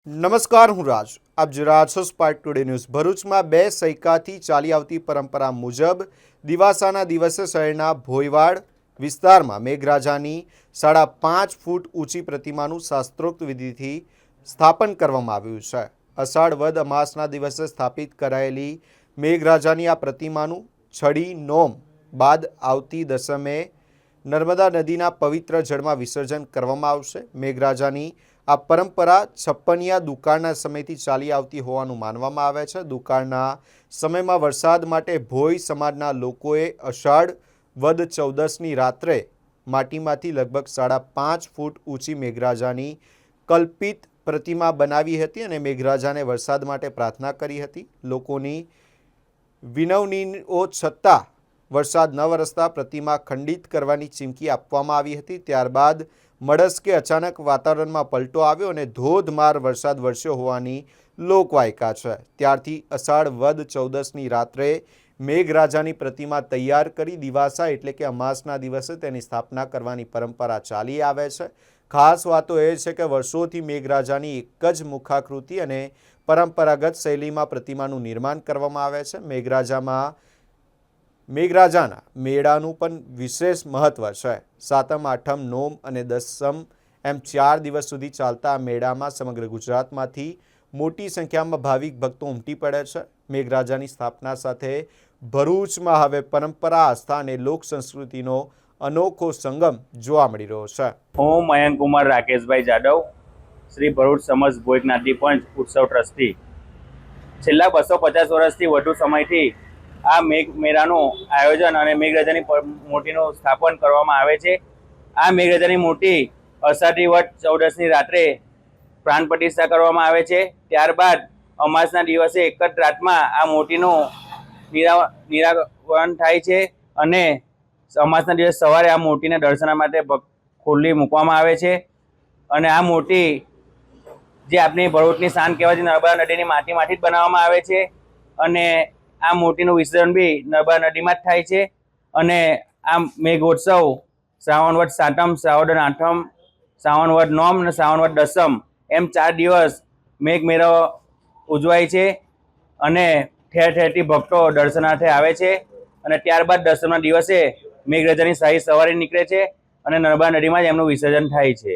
નમસ્કાર, હું રાજ. આપ જોઈ રહ્યા છો સ્પાર્ક ટુડે ન્યૂઝ. ભરૂચમાં બે સૈકાથી ચાલી આવતી પરંપરા મુજબ દિવાસાના દિવસે શહેરના ભોયવાડ વિસ્તારમાં મેઘરાજાની 5.5 ફૂટ ઊંચી પ્રતિમાનું શાસ્ત્રોક્ત વિધિથી સ્થાપન કરવામાં આવ્યું છે. અષાઢ વદ અમાસના દિવસે સ્થાપિત કરાયેલી મેઘરાજાની આ પ્રતિમાનું છડી નોમ બાદ આવતી દસમે નર્મદા નદીના પવિત્ર જળમાં વિસર્જન કરવામાં આવશે. મેઘરાજાની આ પરંપરા છપ્પનિયા દુકાળના સમયથી ચાલી આવતી હોવાનું માનવામાં આવે છે. દુકાળના સમયમાં વરસાદ માટે ભોય સમાજના લોકોએ અષાઢ વદ 14ની રાત્રે માટીમાંથી લગભગ 5.5 ફૂટ ઊંચી મેઘરાજાની કલ્પિત પ્રતિમા બનાવી હતી અને મેઘરાજાને વરસાદ માટે પ્રાર્થના કરી હતી. લોકોની વિનવણીઓ છતાં વરસાદ ન વરસતા પ્રતિમા ખંડિત કરવાની ચીમકી આપવામાં આવી હતી. ત્યારબાદ મળસ્કે અચાનક વાતાવરણમાં પલટો આવ્યો અને ધોધમાર વરસાદ વરસ્યો હોવાની લોકવાયકા છે. ત્યારથી અષાઢ વદ 14ની રાત્રે મેઘરાજાની પ્રતિમા તૈયાર કરી દિવાસા એટલે કે અમાસના દિવસે તેની સ્થાપના કરવાની પરંપરા ચાલી આવે છે. ખાસ વાતો એ છે કે વર્ષોથી મેઘરાજાની એક જ મુખાકૃતિ અને પરંપરાગત શૈલીમાં પ્રતિમાનું નિર્માણ કરવામાં આવે છે. મેઘરાજાના મેળાનું પણ વિશેષ મહત્વ છે. સાતમ, આઠમ, નોમ અને દસમ એમ 4 દિવસ સુધી ચાલતા આ મેળામાં સમગ્ર ગુજરાતમાંથી મોટી સંખ્યામાં ભાવિક ભક્તો ઉમટી પડે છે. મેઘરાજાની સ્થાપના સાથે ભરૂચમાં હવે પરંપરા, આસ્થા અને લોક સંસ્કૃતિનો અનોખો સંગમ જોવા મળી રહ્યો છે. હું મયંક કુમાર રાકેશભાઈ જાદવ, શ્રી ભરૂચ સમસ્ત ભોય જ્ઞાતિ પંચ ઉત્સવ ટ્રસ્ટી. છેલ્લા 250 વર્ષથી વધુ સમયથી આ મેળાનું આયોજન અને મેઘરાજાની મૂર્તિનું સ્થાપન કરવામાં આવે છે. આ મેઘરાજાની મૂર્તિ અષાઢી વદ 14ની રાત્રે પ્રાણ પ્રતિષ્ઠા કરવામાં આવે છે. ત્યારબાદ અમાસના દિવસે એક જ રાતમાં આ મૂર્તિનું નિરાવરણ થાય છે અને અમાસના દિવસે સવારે આ મૂર્તિને દર્શન માટે ખુલ્લી મૂકવામાં આવે છે. અને આ મૂર્તિ જે આપણી ભરૂચની શાન કહેવાતી નર્મદા નદીની માટીમાંથી જ બનાવવામાં આવે છે અને આ મૂર્તિનું વિસર્જન બી નર્મદા નદીમાં જ થાય છે. અને આ મેઘોત્સવ શ્રાવણ વદ સાતમ, શ્રાવણ વદ આઠમ, શ્રાવણ વદ નોમ અને શ્રાવણ વદ દસમ એમ 4 દિવસ મેઘ મેળો ઉજવાય છે અને ઠેર ઠેરથી ભક્તો દર્શનાર્થે આવે છે. અને ત્યારબાદ દસમના દિવસે મેઘરાજાની શાહી સવારી નીકળે છે અને નર્મદા નદીમાં જ એમનું વિસર્જન થાય છે.